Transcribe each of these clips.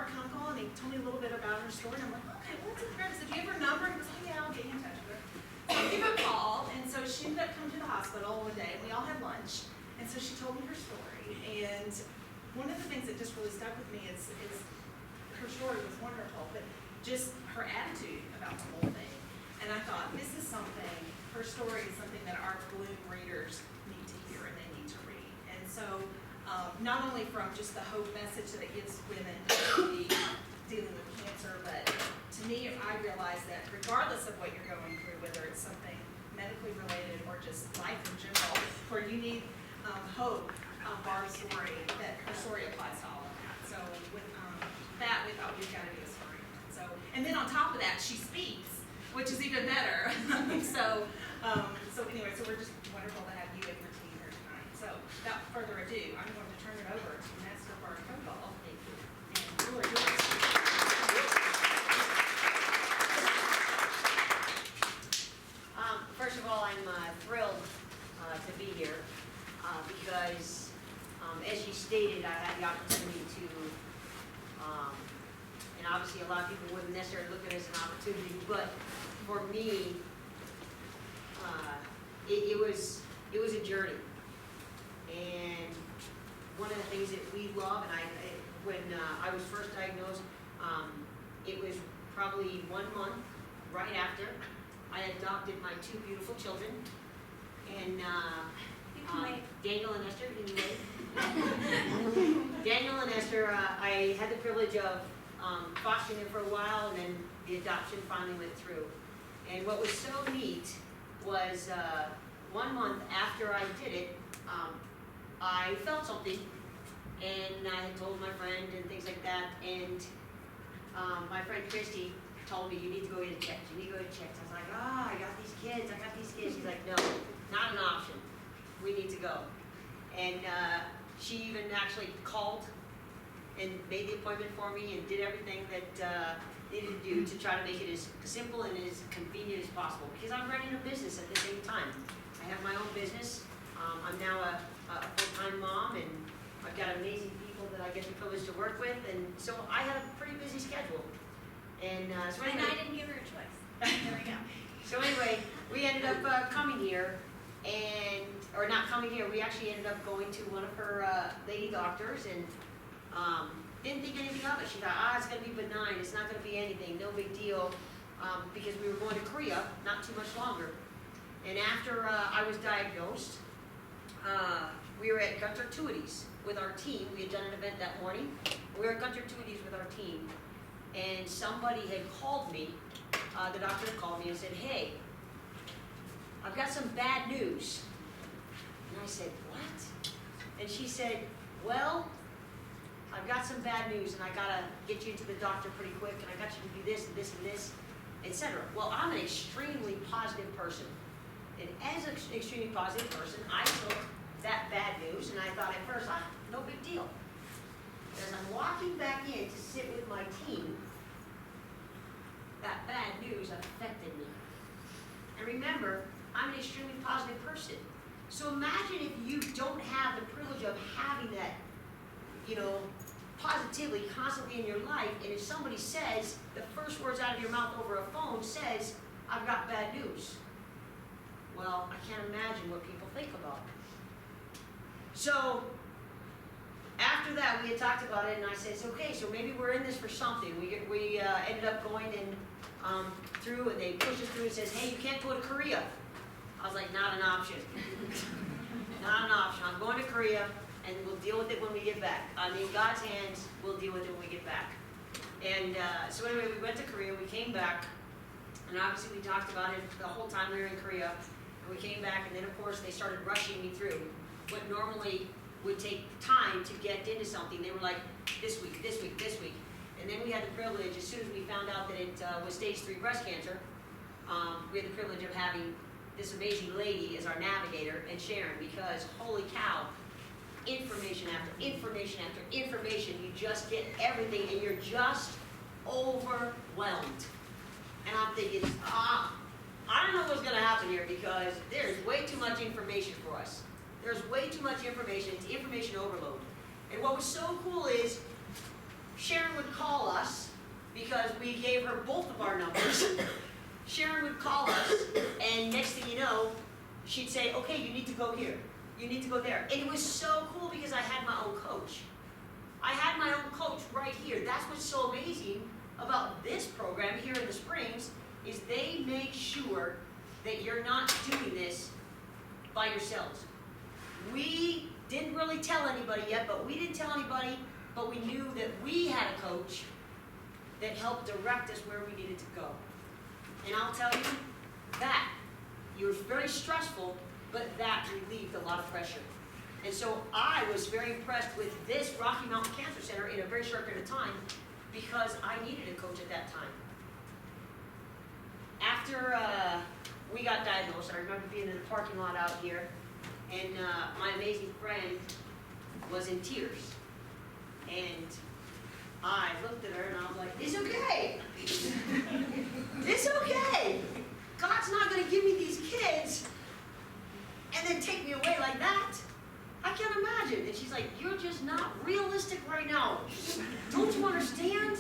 Kunkel, and he told me a little bit about her story. And I'm like, okay, what's in there? I said, do you have her number? He goes, oh yeah, I'll get you in touch with her. So I gave her a call, and so she ended up coming to the hospital one day, and we all had lunch. And so she told me her story, and one of the things that just really stuck with me is her story was wonderful, but just her attitude about the whole thing. And I thought, this is something, her story is something that our Bloom readers need to hear and they need to read. And so, not only from just the hope message that it gives women to be dealing with cancer, but to me, I realize that regardless of what you're going through, whether it's something medically related or just life in general, where you need hope, Barb's story, that her story applies to all of that. So with that, we thought we've got to do a story. So, and then on top of that, she speaks, which is even better. So anyway, so we're just wonderful to have you and your team here tonight. So without further ado, I'm going to turn it over to Master Barb Kunkel. Thank you. And the floor is yours. First of all, I'm thrilled to be here because, as she stated, I had the opportunity to, and obviously a lot of people wouldn't necessarily look at it as an opportunity, but for me, it was a journey. And one of the things that we love, and when I was first diagnosed, it was probably 1 month right after I adopted my 2 beautiful children, and Daniel and Esther, anyway. Daniel and Esther, I had the privilege of fostering them for a while, and then the adoption finally went through. And what was so neat was 1 month after I did it, I felt something, and I had told my friend and things like that, and my friend Christy told me, you need to go get it checked, you need to go get it checked. I was like, I got these kids. She's like, no, not an option. We need to go. And she even actually called and made the appointment for me and did everything that needed to do to try to make it as simple and as convenient as possible, because I'm running a business at the same time. I have my own business. I'm now a full-time mom, and I've got amazing people that I get the privilege to work with, and so I have a pretty busy schedule. And so anyway, and I didn't give her a choice. There we go. So anyway, we ended up coming here, or not coming here, we actually ended up going to one of her lady doctors, and didn't think anything of it. She thought, it's going to be benign, it's not going to be anything, no big deal, because we were going to Korea not too much longer. And after I was diagnosed, we were at Gunter Tuity's with our team. We had done an event that morning. We were at Gunter Tuity's with our team, and somebody had called me, the doctor had called me and said, hey, I've got some bad news. And I said, what? And she said, well, I've got some bad news, and I gotta get you to the doctor pretty quick, and I got you to do this and this and this, etc. Well, I'm an extremely positive person. And as an extremely positive person, I took that bad news, and I thought at first, no big deal. As I'm walking back in to sit with my team, that bad news affected me. And remember, I'm an extremely positive person. So imagine if you don't have the privilege of having that, positively constantly in your life, and if somebody says, the first words out of your mouth over a phone says, I've got bad news. Well, I can't imagine what people think about it. So after that, we had talked about it, and I said, okay, so maybe we're in this for something. We ended up going through, and they pushed us through and says, hey, you can't go to Korea. I was like, not an option. Not an option. I'm going to Korea, and we'll deal with it when we get back. In God's hands, we'll deal with it when we get back. And so anyway, we went to Korea, we came back, and obviously we talked about it the whole time we were in Korea. And we came back, and then of course they started rushing me through what normally would take time to get into something. They were like, this week, this week, this week. And then we had the privilege, as soon as we found out that it was stage 3 breast cancer, we had the privilege of having this amazing lady as our navigator, and Sharon, because holy cow, information after information after information, you just get everything, and you're just overwhelmed. And I'm thinking, I don't know what's going to happen here, because there's way too much information for us. There's way too much information. It's information overload. And what was so cool is Sharon would call us, because we gave her both of our numbers. Sharon would call us, and next thing you know, she'd say, okay, you need to go here, you need to go there. And it was so cool because I had my own coach. I had my own coach right here. That's what's so amazing about this program here in the Springs, is they make sure that you're not doing this by yourselves. We didn't really tell anybody yet, but we knew that we had a coach that helped direct us where we needed to go. And I'll tell you, that, it was very stressful, but that relieved a lot of pressure. And so I was very impressed with this Rocky Mountain Cancer Center in a very short period of time, because I needed a coach at that time. After we got diagnosed, I remember being in the parking lot out here, and my amazing friend was in tears. And I looked at her and I was like, it's okay. It's okay. God's not going to give me these kids and then take me away like that. I can't imagine. And she's like, you're just not realistic right now. Don't you understand?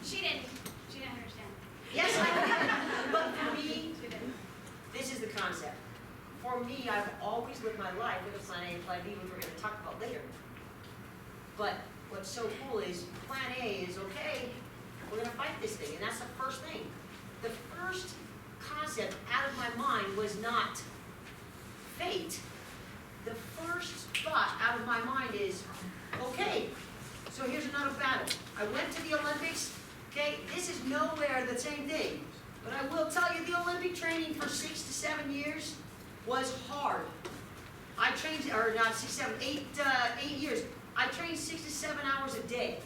She didn't understand. Yes, I did. But for me, this is the concept. For me, I've always lived my life with a plan A and plan B, which we're going to talk about later. But what's so cool is plan A is, okay, we're going to fight this thing. And that's the first thing. The first concept out of my mind was not fate. The first thought out of my mind is, okay, so here's another battle. I went to the Olympics. Okay, this is nowhere the same thing. But I will tell you, the Olympic training for 6 to 7 years was hard. I trained, or not 6, 7, 8 years. I trained 6 to 7 hours a day.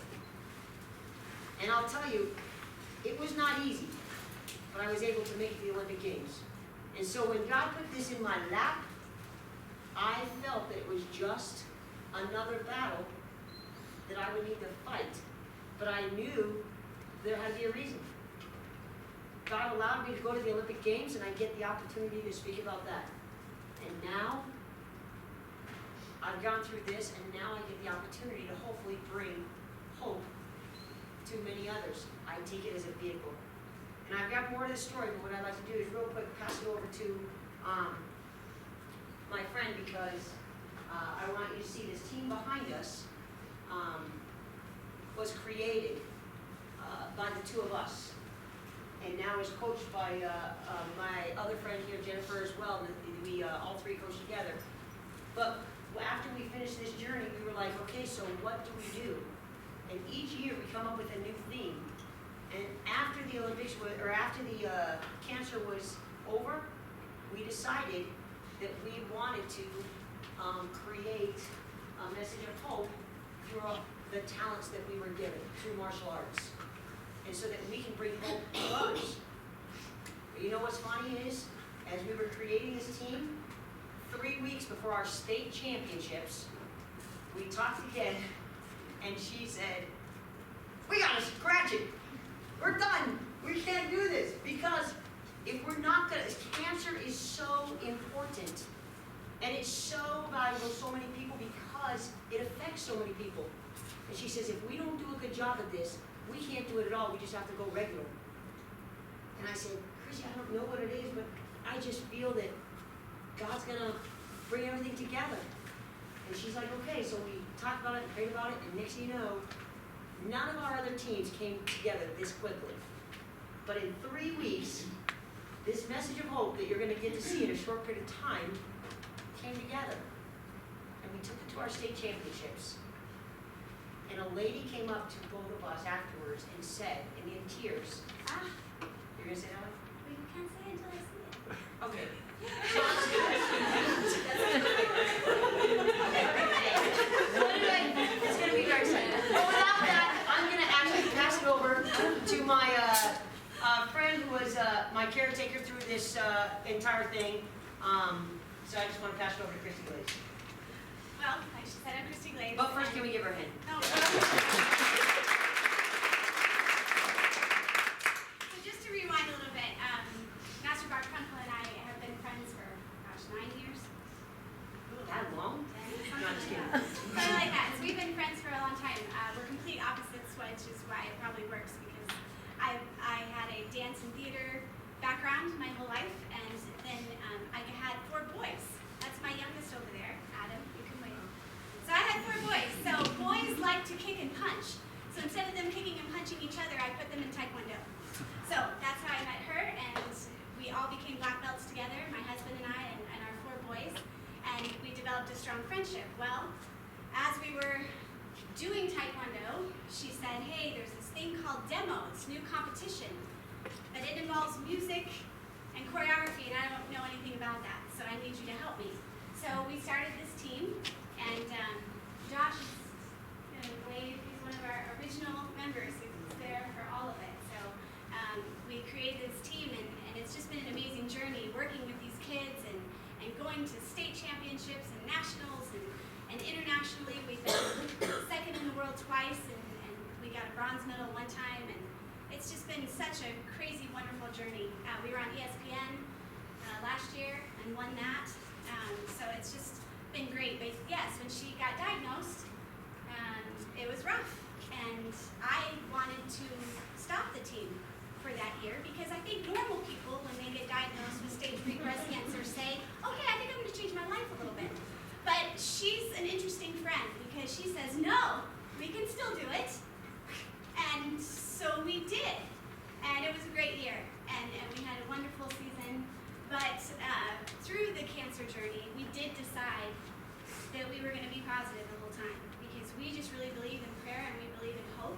And I'll tell you, it was not easy, but I was able to make it to the Olympic Games. And so when God put this in my lap, I felt that it was just another battle that I would need to fight. But I knew there had to be a reason. God allowed me to go to the Olympic Games, and I get the opportunity to speak about that. And now, I've gone through this, and now I get the opportunity to hopefully bring hope to many others. I take it as a vehicle. And I've got more to the story, but what I'd like to do is real quick pass it over to my friend, because I want you to see this team behind us was created by the two of us, and now is coached by my other friend here, Jennifer, as well. We all three coach together. But after we finished this journey, we were like, okay, so what do we do? And each year we come up with a new theme. And after the Olympics, or after the cancer was over, we decided that we wanted to create a message of hope through the talents that we were given through martial arts, and so that we can bring hope to others. But you know what's funny is, as we were creating this team, 3 weeks before our state championships, we talked again, and she said, we gotta scratch it. We're done. We can't do this, because if we're not gonna, cancer is so important, and it's so valuable to so many people because it affects so many people. And she says, if we don't do a good job at this, we can't do it at all. We just have to go regular. And I said, Chrissy, I don't know what it is, but I just feel that God's gonna bring everything together. And she's like, okay, so we talked about it and prayed about it, and next thing you know, none of our other teams came together this quickly. But in 3 weeks, this message of hope that you're going to get to see in a short period of time came together. And we took it to our state championships. And a lady came up to both of us afterwards and said, and in tears, you're going to say that one? We can't say it until I see it. Okay. It's going to be very exciting. But without that, I'm going to actually pass it over to my friend who was my caretaker through this entire thing. So I just want to pass it over to Christy Glaze. Well, like she said, I'm Christy Glaze. But first, can we give her a hand? No. So just to rewind a little bit, Master Guard Kunkel and I have been friends for, 9 years. That long? Something No, I'm just like kidding. that. Something like that. So we've been friends for a long time. instead of them kicking and punching each other, I put them in Taekwondo. So that's how I met her, and we all became black belts together, my husband and I, and our 4 boys, and we developed a strong friendship. Well, as we were doing Taekwondo, she said, hey, there's this thing called demo, it's new competition, but it involves music and choreography, and I don't know anything about that, so I need you to help me. So we started this team, and Josh is going to wave. He's one of our original members. He's there for all of it. So we created this team, and it's just been an amazing journey working with these kids and going to state championships and nationals and internationally. We've been second in the world twice, and we got a bronze medal one time, and it's just been such a crazy, wonderful journey. We were on ESPN last year and won that. So it's just been great. But yes, when she got diagnosed, it was rough. And I wanted to stop the team for that year because I think normal people, when they get diagnosed with stage 3 breast cancer, say, okay, I think I'm going to change my life a little bit. But she's an interesting friend because she says, no, we can still do it. And so we did. And it was a great year. And we had a wonderful season. But through the cancer journey, we did decide that we were going to be positive the whole time because we just really believe in prayer and we believe in hope.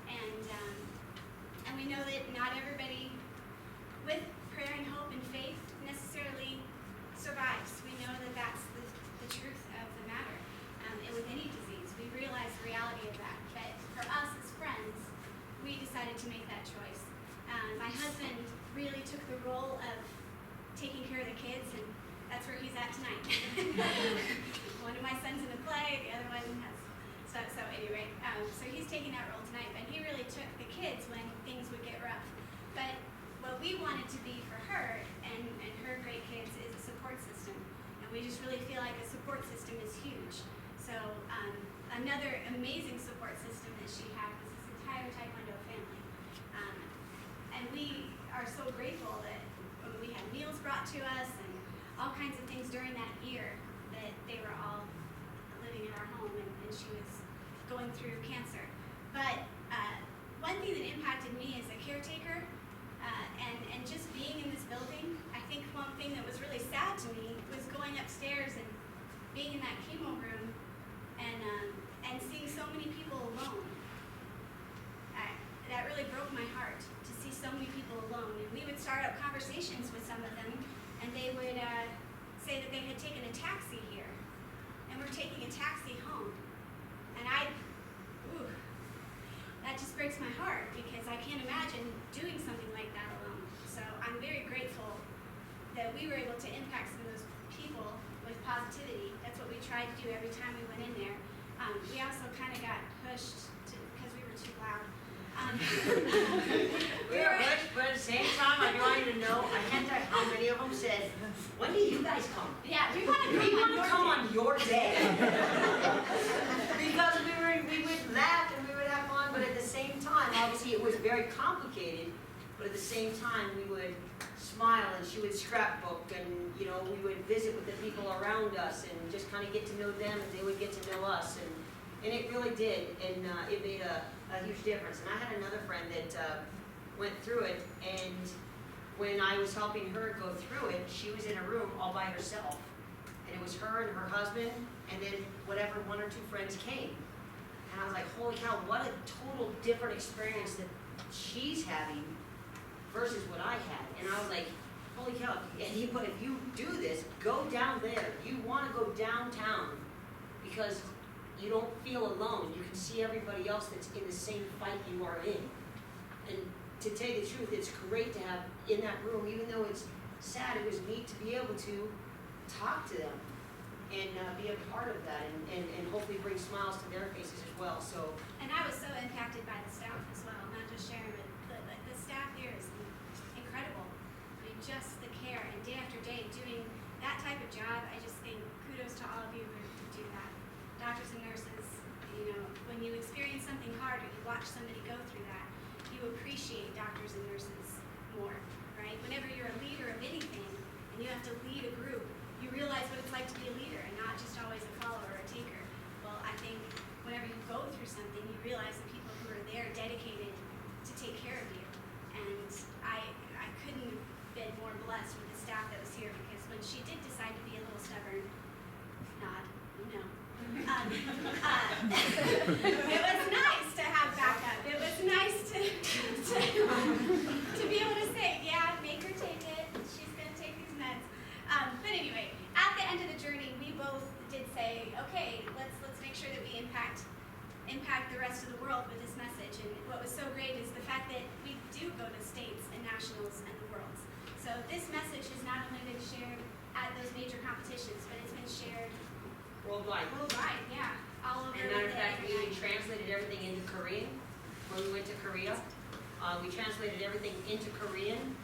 And we know that not everybody with prayer and hope and faith necessarily survives. We know that that's the truth of the matter. And with any disease, we realize the reality of that. But for us as friends, we decided to make that choice. My husband really took the role of taking care of the kids, and that's where he's at tonight. One of my son's in a play, the other one has, so anyway, so he's taking that role tonight, but he really took the kids when things would get rough. But what we wanted to be for her and her great kids is a support system, and we just really feel like a support system is huge. So another amazing support system that she had was this entire Taekwondo family. And we are so grateful that we had meals brought to us and all kinds of things during that year that they were all living in our home and she was going through cancer. But one thing that impacted me as a caretaker and just being in this building, I think one thing that was really sad to me was going upstairs and being in that chemo room and seeing so many people alone. That really broke my heart to see so many people alone. And we would start up conversations with some of them, and they would say that they had taken a taxi here, and we're taking a taxi home. And that just breaks my heart because I can't imagine doing something like that alone. So I'm very grateful that we were able to impact some of those people with positivity. That's what we tried to do every time we went in there. We also kind of got pushed because we were too loud. We were pushed, but at the same time, I want you to know, I can't tell you how many of them said, when do you guys come? Yeah, we want to come on your day. Because we would laugh and we would have fun, but at the same time, obviously it was very complicated, but at the same time we would smile and she would scrapbook and we would visit with the people around us and just kind of get to know them and they would get to know us. And it really did, and it made a huge difference. And I had another friend that went through it, and when I was helping her go through it, she was in a room all by herself. And it was her and her husband, and then whatever 1 or 2 friends came. And I was like, holy cow, what a total different experience that she's having versus what I had. And I was like, holy cow, but if you do this, go down there. You want to go downtown because you don't feel alone. You can see everybody else that's in the same fight you are in. And to tell you the truth, it's great to have in that room, even though it's sad, it was neat to be able to talk to them and be a part of that and hopefully bring smiles to their faces as well. So. And I was so impacted by the staff as well, not just Sharon, but the staff here is incredible. I mean, just the care and day after day doing that type of job, I just think kudos to all of you who do that. Doctors and nurses, when you experience something hard or you watch somebody go through that, you appreciate doctors and nurses more, right? Whenever you're a leader of anything and you have to lead a group, you realize what it's like to be a leader and not just always a follower or a taker. Well, I think whenever you go through something, you realize the people who are she did decide to be a little stubborn. Nod, no. It was nice to have backup. It was nice to be able to say, yeah, make her take it. She's gonna take these meds. But anyway, at the end of the journey, we both did say, okay, let's make sure that we impact the rest of the world with this message. And what was so great is the fact that we do go to states and nationals and the worlds. So this message has not only been shared at those major competitions, but it's been shared Worldwide. worldwide, yeah, all over And matter of the fact, we even internet. translated everything into Korean when we went to Korea. We translated everything into Korean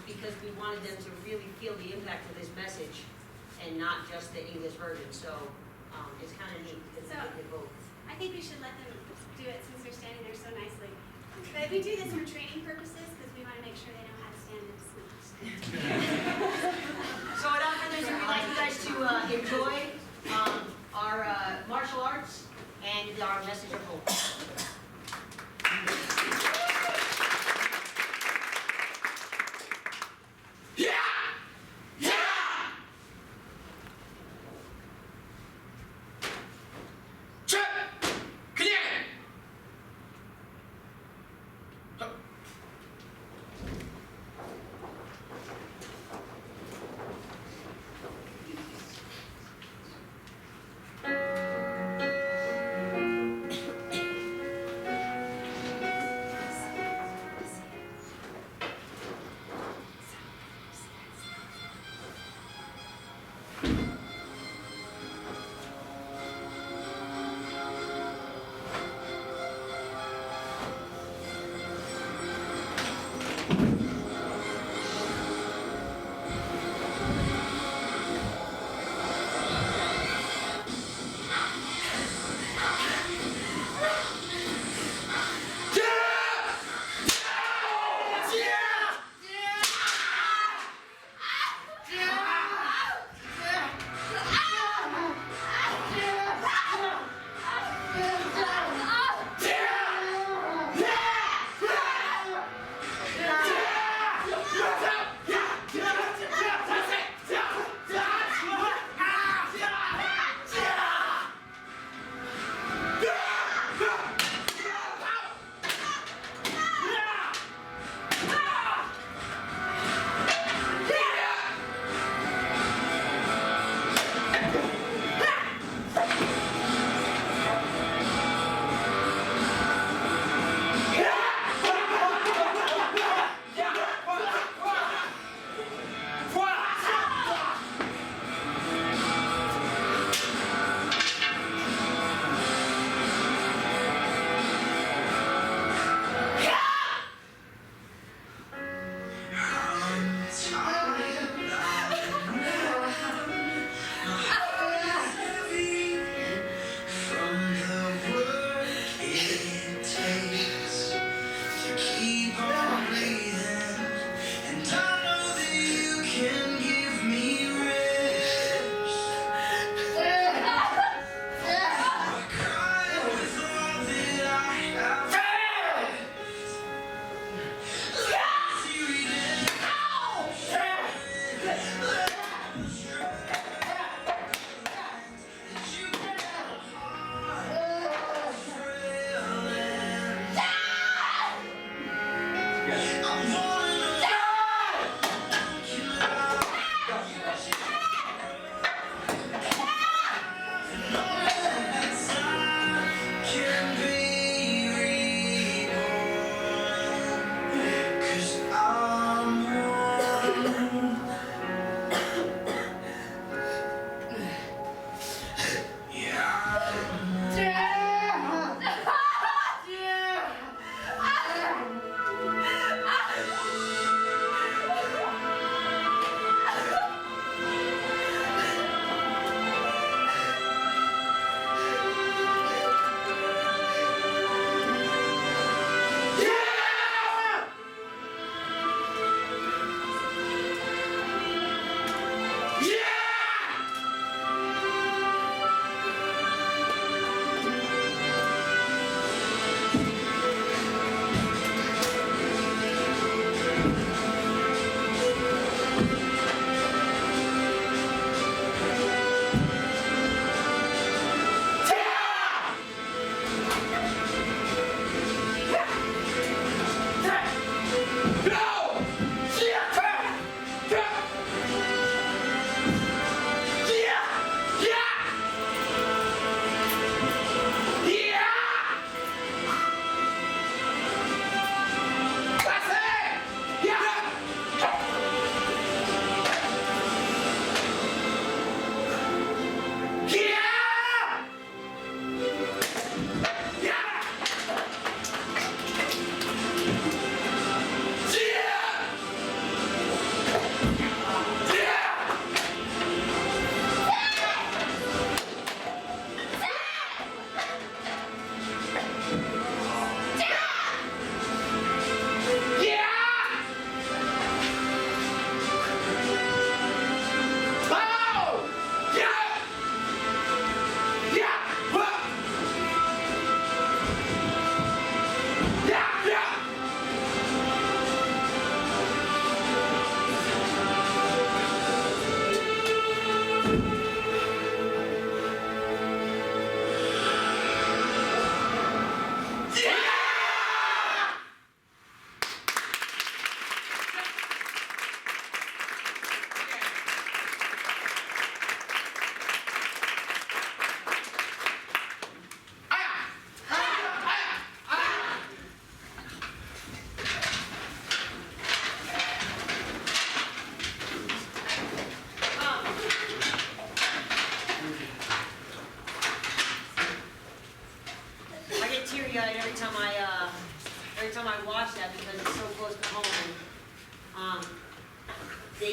because we wanted them to really feel the impact of this message and not just the English version. So it's kind of neat because So- they did both. I think we should let them do it since they're standing there so nicely. But we do this for training purposes because we want to make sure they know how to stand and smooch. So without further ado, we'd like you guys to enjoy our martial arts and our message of hope.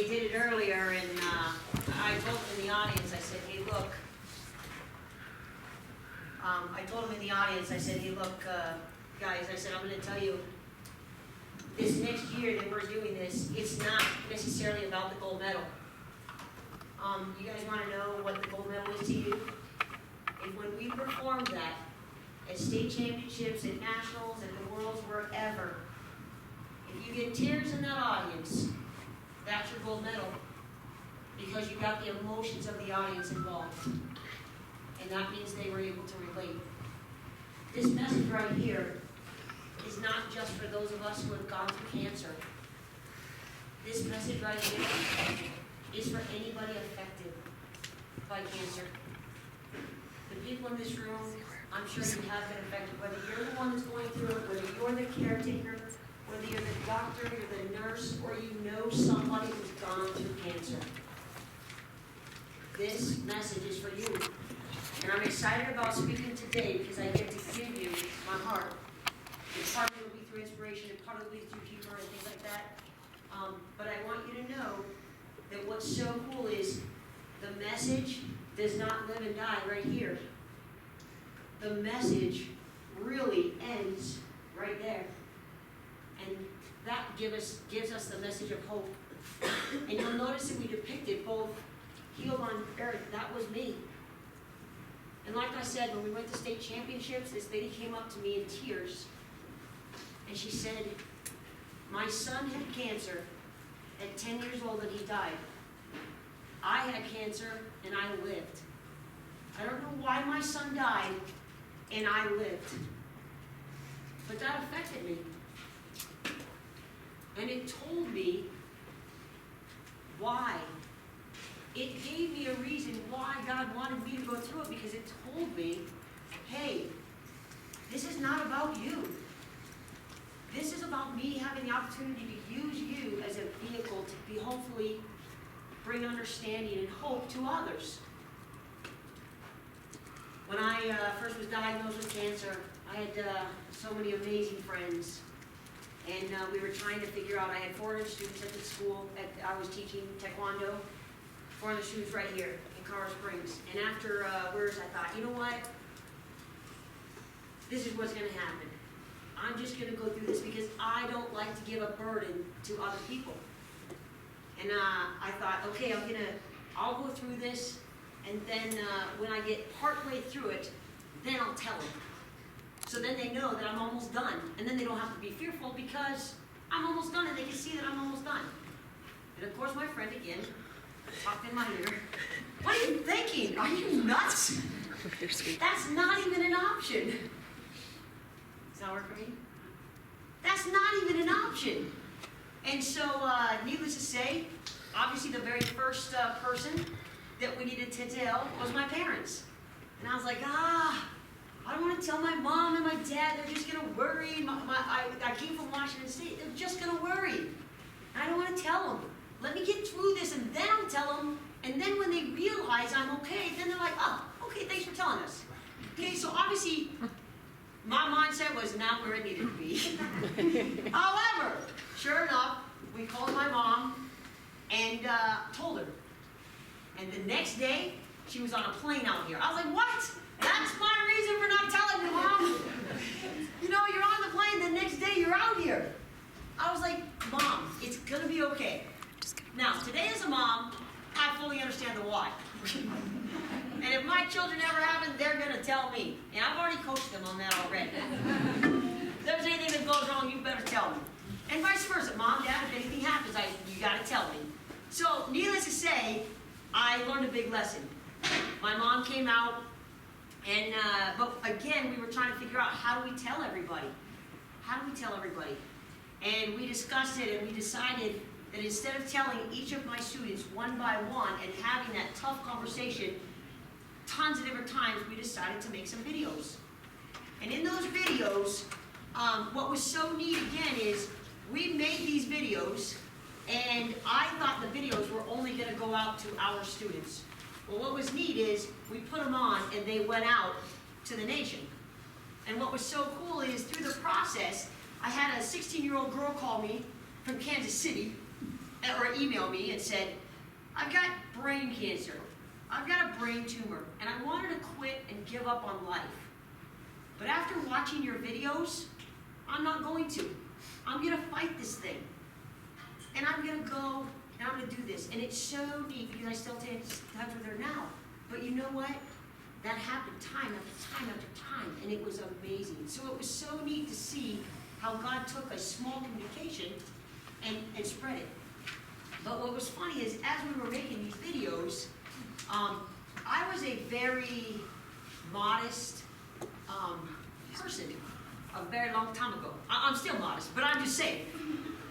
did it earlier, and I told them in the audience, I said, hey, look. I told them in the audience, I said, hey, look, guys, I said, I'm going to tell you, this next year that we're doing this, it's not necessarily about the gold medal. You guys want to know what the gold medal is to you? If when we performed that at state championships, at nationals, at the worlds, wherever, if you get tears in that audience, that's your gold medal, because you got the emotions of the audience involved. And that means they were able to relate. This message right here is not just for those of us who have gone through cancer. This message right here is for anybody affected by cancer. The people in this room, I'm sure you have been affected, whether you're the one that's going through it, whether you're the caretaker, whether you're the doctor, you're the nurse, or you know somebody who's gone through cancer. This message is for you. And I'm excited about speaking today because I get to give you my heart. And part of it will be through inspiration, and part of it will be through humor and things like that. But I want you to know that what's so cool is the message does not live and die right here. The message really ends right there. And that gives us the message of hope. And you'll notice that we depicted both healed on earth. That was me. And like I said, when we went to state championships, this lady came up to me in tears. And she said, my son had cancer at 10 years old and he died. I had cancer and I lived. I don't know why my son died and I lived. But that affected me. And it told me why. It gave me a reason why God wanted me to go through it, because it told me, hey, this is not about you. This is about me having the opportunity to use you as a vehicle to be hopefully bring understanding and hope to others. When I first was diagnosed with cancer, I had so many amazing friends. And we were trying to figure out, I had 400 students at the school, I was teaching Taekwondo, 400 students right here in Colorado Springs. And afterwards, I thought, you know what? This is what's going to happen. I'm just going to go through this because I don't like to give a burden to other people. And I thought, okay, I'll go through this, and then when I get partway through it, then I'll tell them. So then they know that I'm almost done, and then they don't have to be fearful because I'm almost done, and they can see that I'm almost done. And of course, my friend again talked in my ear. What are you thinking? Are you nuts? That's not even an option. Does that work for me? That's not even an option. And so, needless to say, obviously the very first person that we needed to tell was my parents. And I was like, I don't want to tell my mom and my dad. They're just going to worry. I came from Washington State. They're just going to worry. And I don't want to tell them. Let me get through this, and then I'll tell them. And then when they realize I'm okay, then they're like, oh, okay, thanks for telling us. Okay, so obviously, my mindset was not where it needed to be. However, sure enough, we called my mom and told her. And the next day, she was on a plane out here. I was like, what? That's my reason for not telling you, Mom. You know, you're on the plane, the next day you're out here. I was like, Mom, it's going to be okay. Now, today as a mom, I fully understand the why. And if my children ever have it, they're going to tell me. And I've already coached them on that already. If there's anything that goes wrong, you better tell me. And vice versa. Mom, Dad, if anything happens, you got to tell me. So, needless to say, I learned a big lesson. My mom came out, and but again, we were trying to figure out, how do we tell everybody? How do we tell everybody? And we discussed it, and we decided that instead of telling each of my students one by one and having that tough conversation tons of different times, we decided to make some videos. And in those videos, what was so neat again is we made these videos, and I thought the videos were only going to go out to our students. Well, what was neat is we put them on and they went out to the nation. And what was so cool is through the process, I had a 16-year-old girl call me from Kansas City, or emailed me and said, I've got brain cancer. I've got a brain tumor, and I wanted to quit and give up on life. But after watching your videos, I'm not going to. I'm gonna fight this thing. And I'm gonna go, and I'm gonna do this. And it's so neat, because I still stay in touch with her now. But you know what? That happened time after time after time, and it was amazing. So it was so neat to see how God took a small communication and spread it. But what was funny is, as we were making these videos, I was a very modest person a very long time ago. I'm still modest, but I'm just saying.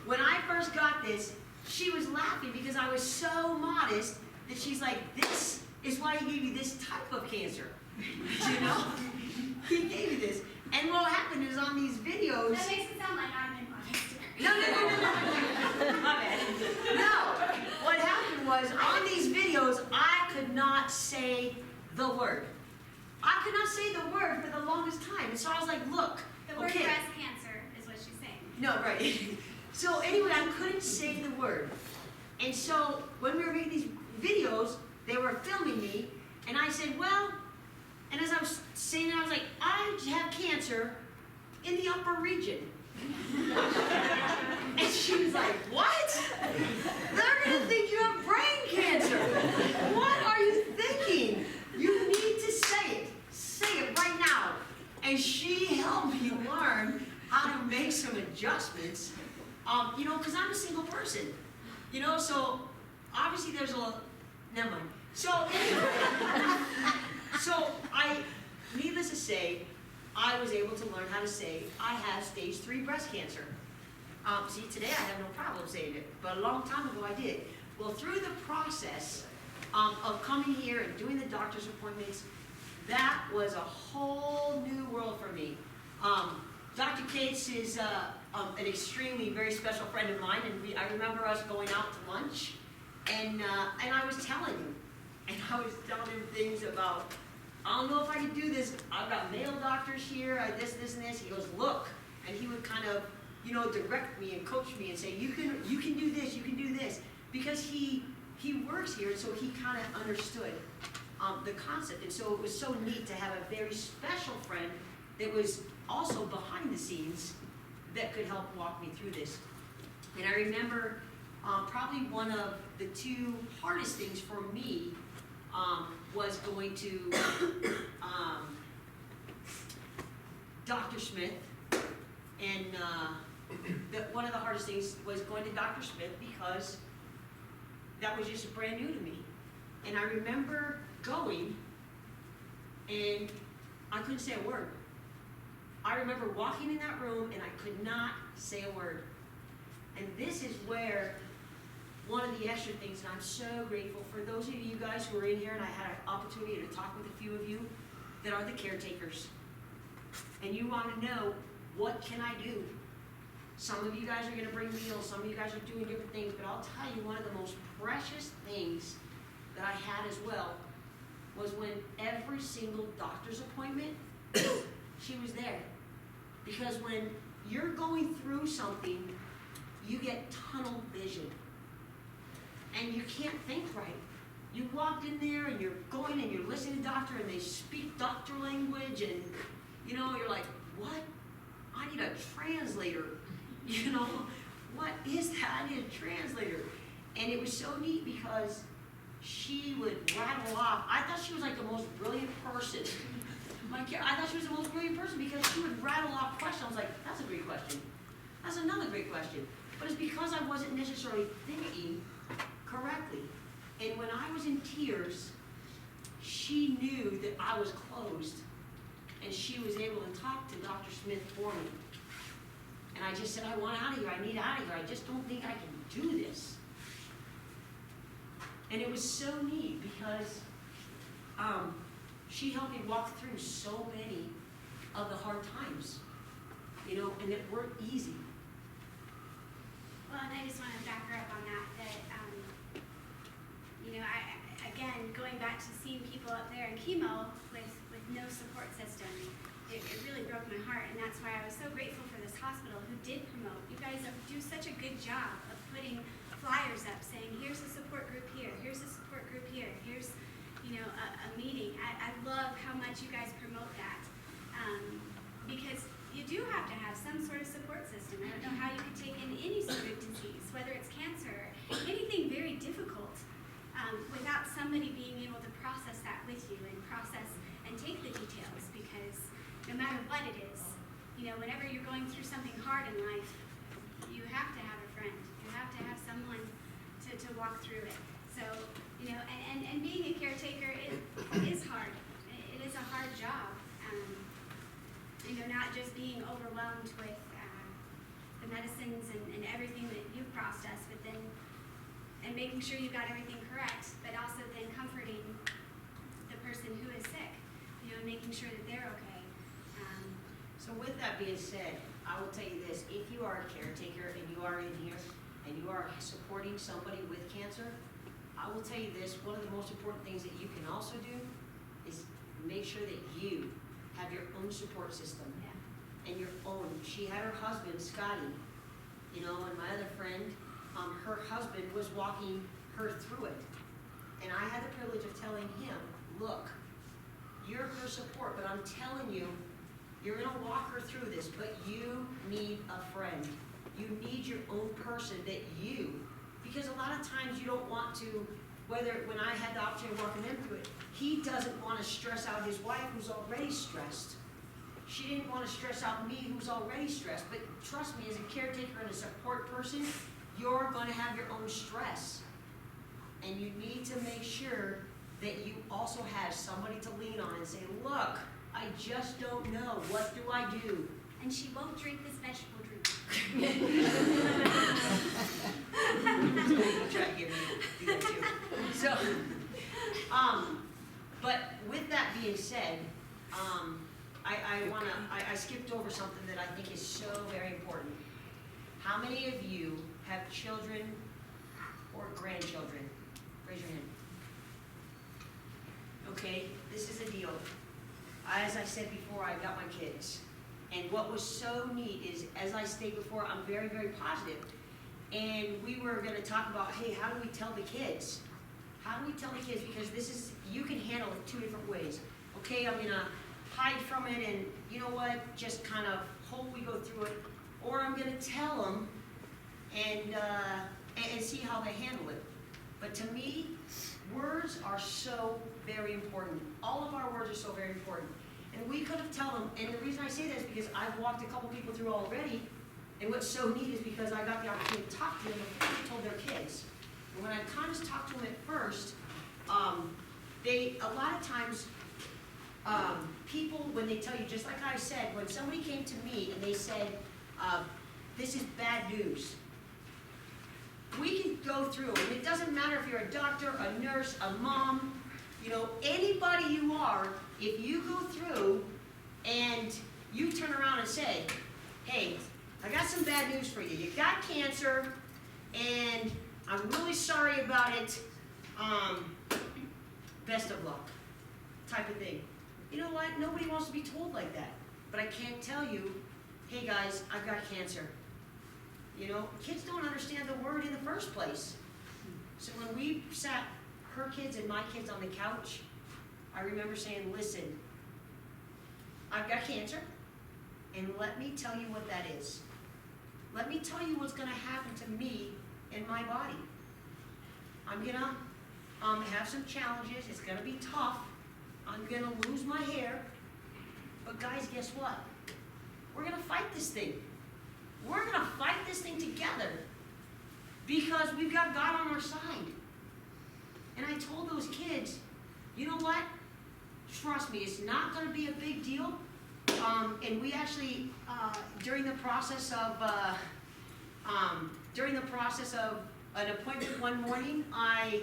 When I first got this, she was laughing because I was so modest that she's like, this is why he gave you this type of cancer. You know? He gave you this. And what happened is, on these videos... That makes it sound like I'm in modest. No. My bad. No. What happened was, on these videos, I could not say the word. I could not say the word for the longest time. And so I was like, look, The word okay. breast cancer is what she's saying. No, right. So anyway, I couldn't say the word. And so when we were making these videos, they were filming me, and I said, well, and as I was saying it, I was like, I have cancer in the upper region. And she was like, what? They're gonna think you have brain cancer. What are you thinking? You need to say it. Say it right now. And she helped me learn how to make some adjustments. You know, because I'm a single person. You know, so obviously there's a lot. Never mind. So anyway, needless to say, I was able to learn how to say I have stage 3 breast cancer. See, today I have no problem saying it, but a long time ago I did. Well, through the process of coming here and doing the doctor's appointments, that was a whole new world for me. Dr. Cates is an extremely, very special friend of mine, and I remember us going out to lunch, and I was telling him, things about, I don't know if I can do this. I've got male doctors here, this, and this. He goes, look, and he would kind of, you know, direct me and coach me and say, you can do this, you can do this, because he works here, so he kind of understood the concept. And so it was so neat to have a very special friend that was also behind the scenes that could help walk me through this. And I remember probably one of the 2 hardest things for me was going to Dr. Smith, and one of the hardest things was going to Dr. Smith, because that was just brand new to me. And I remember going, and I couldn't say a word. I remember walking in that room, and I could not say a word. And this is where one of the extra things, and I'm so grateful for those of you guys who are in here, and I had an opportunity to talk with a few of you that are the caretakers. And you want to know, what can I do? Some of you guys are going to bring meals, some of you guys are doing different things, but I'll tell you, one of the most precious things that I had as well was when every single doctor's appointment, she was there. Because when you're going through something, you get tunnel vision. And you can't think right. You walked in there and you're going and you're listening to doctor, and they speak doctor language, and you know, you're like, what? I need a translator. You know, what is that? I need a translator. And it was so neat because she would rattle off. I thought she was like the most brilliant person. I thought she was the most brilliant person because she would rattle off questions. I was like, that's a great question. That's another great question. But it's because I wasn't necessarily thinking correctly. And when I was in tears, she knew that I was closed, and she was able to talk to Dr. Smith for me. And I just said, I want out of here, I need out of here, I just don't think I can do this. And it was so neat because she helped me walk through so many of the hard times, you know, and that weren't easy. Well, and I just want to back her up on that, you know, again, going back to seeing people up there in chemo with no support system, it really broke my heart, and that's why I was so grateful for this hospital who did promote. You guys do such a good job of putting flyers up saying, here's a support group here, here's a support group here, here's, a meeting. I love how much you guys promote that. Because you do have to have some sort of support system. I don't know how you could take in any sort of disease, whether it's cancer, anything very difficult, without somebody being able to process that with you and process and take the details, because no matter what it is, whenever you're going through something hard in life, you have to have a friend. You have to have someone to walk through it. So, and being a caretaker is hard. It is a hard job. Not just being overwhelmed with the medicines and everything that you process, but then, and making sure you've got everything correct, but also then comforting the person who is sick, and making sure that they're okay. So with that being said, I will tell you this, if you are a caretaker and you are in here and you are supporting somebody with cancer, I will tell you this, one of the most important things that you can also do is make sure that you have your own support system. Yeah. And your own. She had her husband, Scotty, and my other friend, her husband was walking her through it. And I had the privilege of telling him, look, you're her support, but I'm telling you, you're gonna walk her through this, but you need a friend. You need your own person because a lot of times you don't want to, when I had the opportunity of walking him through it, he doesn't want to stress out his wife who's already stressed. She didn't want to stress out me who's already stressed, but trust me, as a caretaker and a support person, you're going to have your own stress. And you need to make sure that you also have somebody to lean on and say, look, I just don't know, what do I do? And she won't drink this vegetable drink. I'll try to give you do that too. So, but with that being said, I skipped over something that I think is so very important. How many of you have children or grandchildren? Raise your hand. Okay, this is a deal. As I said before, I got my kids. And what was so neat is, as I stated before, I'm very, very positive. And we were going to talk about, hey, how do we tell the kids? How do we tell the kids? Because this is, you can handle it two different ways. Okay, I'm going to hide from it and, you know what, just kind of hope we go through it. Or I'm going to tell them and see how they handle it. But to me, words are so very important. All of our words are so very important. And we could have told them, and the reason I say that is because I've walked a couple people through already, and what's so neat is because I got the opportunity to talk to them before they told their kids. And when I kind of talked to them at first, a lot of times, people, when they tell you, just like I said, when somebody came to me and they said, this is bad news, we can go through, and it doesn't matter if you're a doctor, a nurse, a mom, anybody you are, if you go through and you turn around and say, hey, I got some bad news for you. You got cancer, and I'm really sorry about it. Best of luck, type of thing. You know what? Nobody wants to be told like that. But I can't tell you, hey guys, I've got cancer. Kids don't understand the word in the first place. So when we sat her kids and my kids on the couch, I remember saying, listen, I've got cancer, and let me tell you what that is. Let me tell you what's going to happen to me in my body. I'm going to have some challenges. It's going to be tough. I'm going to lose my hair. But guys, guess what? We're going to fight this thing. We're going to fight this thing together because we've got God on our side. And I told those kids, you know what? Trust me, it's not going to be a big deal. And we actually, during the process of an appointment one morning, I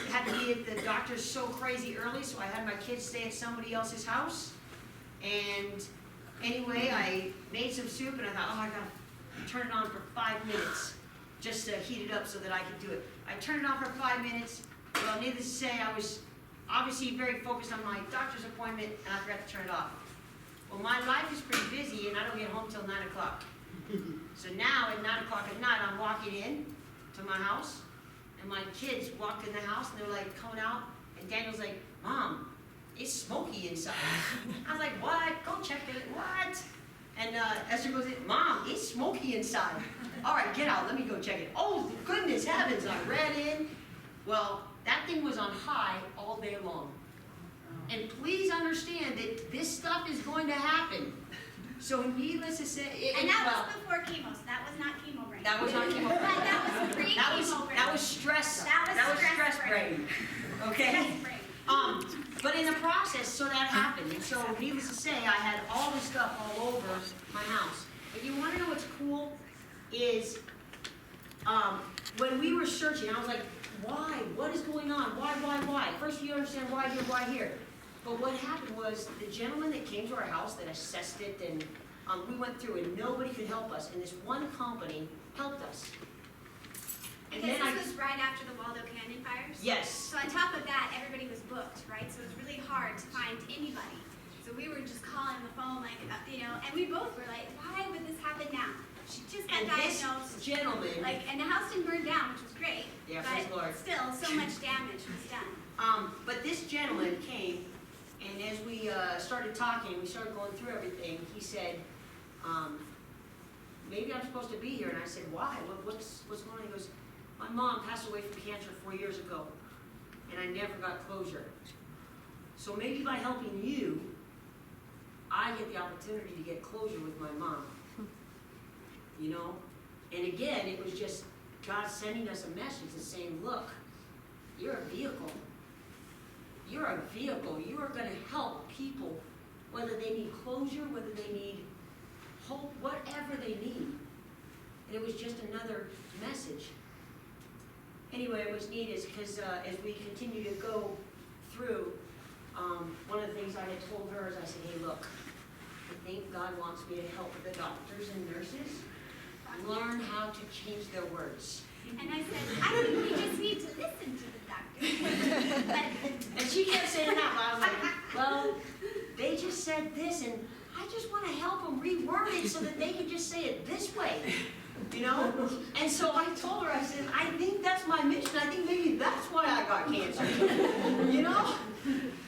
had to be at the doctor's so crazy early, so I had my kids stay at somebody else's house. And anyway, I made some soup, and I thought, oh, I gotta turn it on for 5 minutes just to heat it up so that I could do it. I turned it on for 5 minutes. Well, needless to say, I was obviously very focused on my doctor's appointment, and I forgot to turn it off. Well, my life is pretty busy, and I don't get home till 9 o'clock. So now, at 9 o'clock at night, I'm walking in, to my house, and my kids walked in the house, and they were like coming out, and Daniel's like, Mom, it's smoky inside. I was like, what? Go check it. What? And Esther goes in, Mom, it's smoky inside. All right, get out. Let me go check it. Oh, goodness heavens. I ran in. Well, that thing was on high all day long. And please understand that this stuff is going to happen. So needless to say, And that was before chemo, so that was not chemo brain. that was not chemo. But that was pre-chemo brain. That was stress. That was stress brain. Okay. Stress brain. But in the process, so that happened. And so, needless to say, I had all this stuff all over my house. But you want to know what's cool is when we were searching, I was like, why? What is going on? Why? First you understand why here. But what happened was the gentleman that came to our house that assessed it, and we went through, and nobody could help us. And this one company helped us. And Because then this was right after the Waldo Canyon fires. Yes. So on top of that, everybody was booked, right? So it was really hard to find anybody. So we were just calling the phone, like, and we both were like, why would this happen now? She just got And this diagnosed. gentleman, And the house didn't burn down, which was great. Yeah, praise the Lord. But still, so much damage was done. but this gentleman came, and as we started talking, we started going through everything, he said, maybe I'm supposed to be here. And I said, why? What's going on? He goes, my mom passed away from cancer 4 years ago, and I never got closure. So maybe by helping you, I get the opportunity to get closure with my mom. You know? And again, it was just God sending us a message and saying, look, you're a vehicle. You're a vehicle. You are going to help people, whether they need closure, whether they need hope, whatever they need. And it was just another message. Anyway, it was neat is because as we continue to go through, one of the things I had told her is I said, hey, look, I think God wants me to help the doctors and nurses learn how to change their words. And I said, I think we just need to listen to the doctor. And she kept saying that, but I was like, well, they just said this, and I just want to help them reword it so that they can just say it this way, you know? And so I told her, I said, I think that's my mission. I think maybe that's why I got cancer, you know?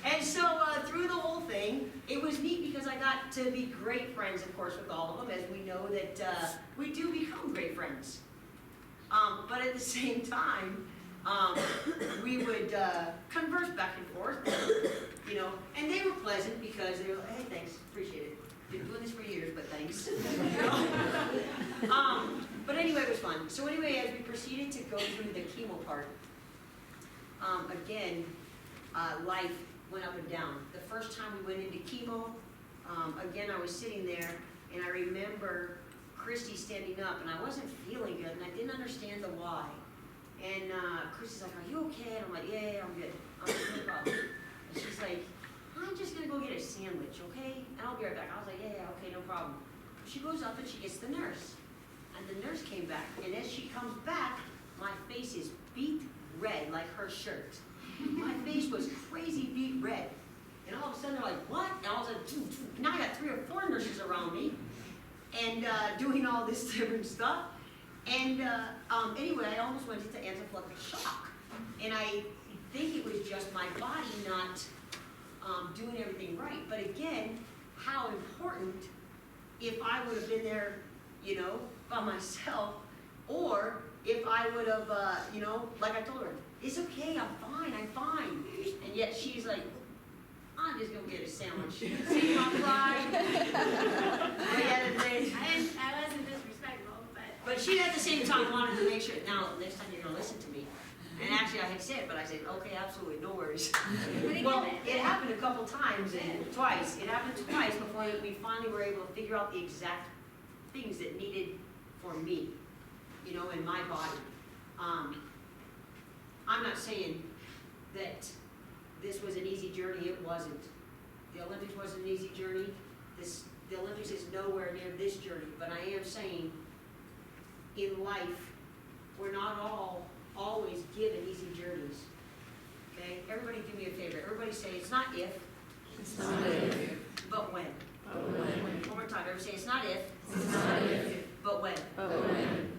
And so through the whole thing, it was neat because I got to be great friends, of course, with all of them, as we know that we do become great friends. But at the same time, we would converse back and forth, you know, and they were pleasant because they were like, hey, thanks, appreciate it. Been doing this for years, but thanks. But anyway, it was fun. So anyway, as we proceeded to go through the chemo part, again, life went up and down. The first time we went into chemo, again, I was sitting there, and I remember Christy standing up, and I wasn't feeling good, and I didn't understand the why. And Christy's like, are you okay? And I'm like, yeah, I'm good. No problem. And she's like, I'm just going to go get a sandwich, okay? And I'll be right back. I was like, yeah, okay, no problem. She goes up, and she gets the nurse. And the nurse came back, and as she comes back, my face is beet red, like her shirt. My face was crazy beet red. And all of a sudden, they're like, what? And I was like, now I got 3 or 4 nurses around me, and doing all this different stuff. And anyway, I almost went into anaphylactic shock. And I think it was just my body not doing everything right. But again, how important if I would have been there, you know, by myself, or if I would have, you know, like I told her, it's okay, I'm fine. And yet she's like, I'm just gonna get a sandwich. See my pride. I wasn't disrespectful, But she at the same time wanted to make sure, now, next time you're gonna listen to me. And actually I had said it, but I said, okay, absolutely, no worries. Well, it happened a couple times, and twice. It happened twice before we finally were able to figure out the exact things that needed for me, you know, in my body. I'm not saying that this was an easy journey. It wasn't. The Olympics wasn't an easy journey. The Olympics is nowhere near this journey. But I am saying, in life, we're not all always given easy journeys. Okay? Everybody do me a favor. Everybody say, it's not if. It's not if. But when. But when. One more time. Everybody say, it's not if. It's not if. But when. But when.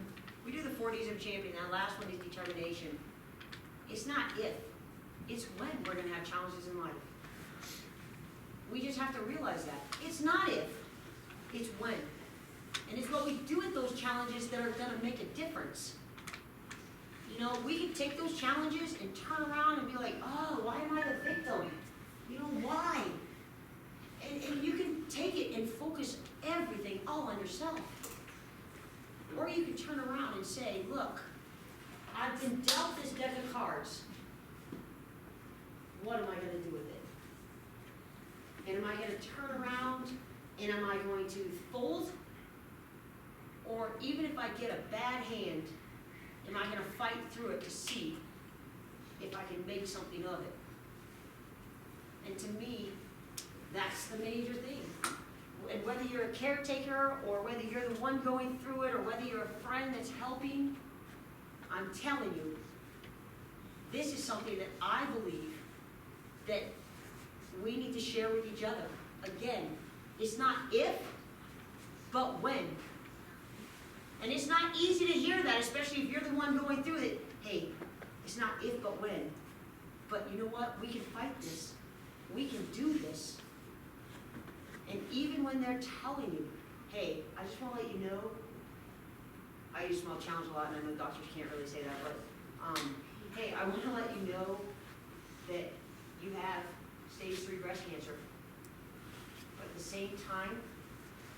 We do the 40s and cancer champion, that last one is determination. It's not if, it's when we're gonna have challenges in life. We just have to realize that. It's not if, it's when. And it's what we do with those challenges that are gonna make a difference. You know, we can take those challenges and turn around and be like, oh, why am I the victim? You know, why? And you can take it and focus everything all on yourself. Or you can turn around and say, look, I've been dealt this deck of cards. What am I going to do with it? And am I going to turn around and am I going to fold? Or even if I get a bad hand, am I going to fight through it to see if I can make something of it? And to me, that's the major thing. And whether you're a caretaker or whether you're the one going through it or whether you're a friend that's helping, I'm telling you, this is something that I believe that we need to share with each other. Again, it's not if, but when. And it's not easy to hear that, especially if you're the one going through it. Hey, it's not if, but when. But you know what? We can fight this. We can do this. And even when they're telling you, hey, I just want to let you know, I use small challenge a lot, and I know doctors can't really say that, but hey, I want to let you know that you have stage 3 breast cancer. But at the same time,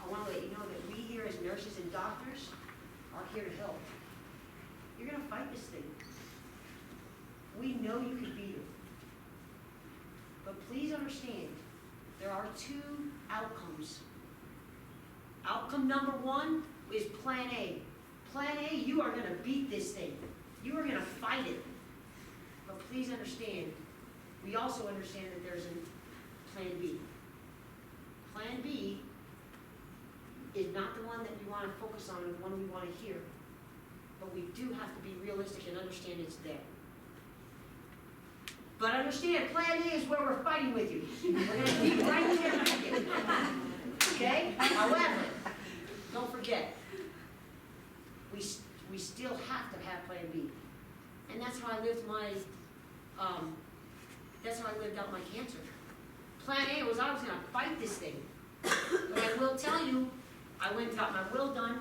I want to let you know that we here as nurses and doctors are here to help. You're going to fight this thing. We know you can beat it. But please understand, there are 2 outcomes. Outcome number 1 is plan A. Plan A, you are going to beat this thing. You are going to fight it. But please understand, we also understand that there's a plan B. Plan B is not the one that we want to focus on, the one we want to hear. But we do have to be realistic and understand it's there. But understand, plan A is where we're fighting with you. We're going to be right there with you. Okay? However, don't forget, we still have to have plan B. And that's how I lived out my cancer. Plan A was I was going to fight this thing. But I will tell you, I went and got my will done.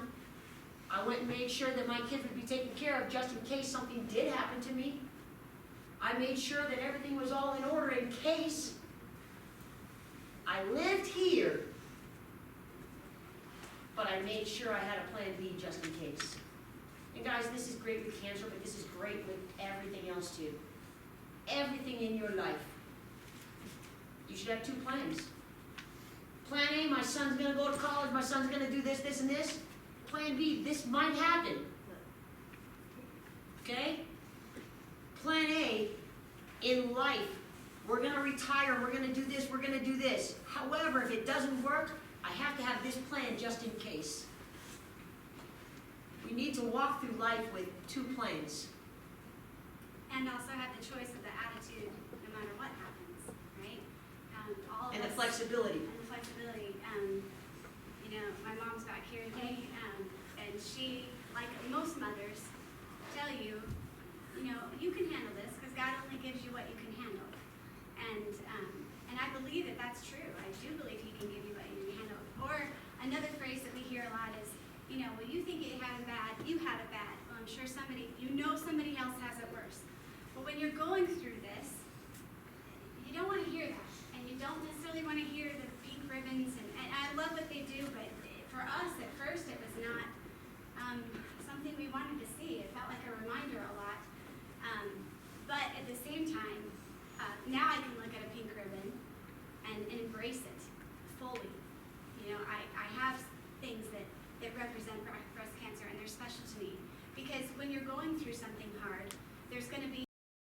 I went and made sure that my kids would be taken care of just in case something did happen to me. I made sure that everything was all in order in case. I lived here, but I made sure I had a plan B just in case. And guys, this is great with cancer, but this is great with everything else too. Everything in your life. You should have 2 plans. Plan A, my son's going to go to college, my son's going to do this, this, and this. Plan B, this might happen. Okay? Plan A, in life, we're going to retire, we're going to do this, we're going to do this. However, if it doesn't work, I have to have this plan just in case. We need to walk through life with 2 plans. And also have the choice of the attitude no matter what happens, right? All of And the us- flexibility. And the flexibility. You know, my mom's back here today, and she, like most mothers, tell you, you know, you can handle this because God only gives you what you can handle. And I believe that that's true. I do believe He can give you what you can handle. Or another phrase that we hear a lot is, you know, well, you think you have it bad, you have it bad. Well, I'm sure somebody else has it worse. But when you're going through this, you don't want to hear that. And you don't necessarily want to hear the pink ribbons. And I love what they do, but for us, at first, it was not something we wanted to see. It felt like a reminder a lot. But at the same time, now I can look at a pink ribbon and embrace it fully. You know, I have things that represent breast cancer, and they're special to me. Because when you're going through something hard, there's going to be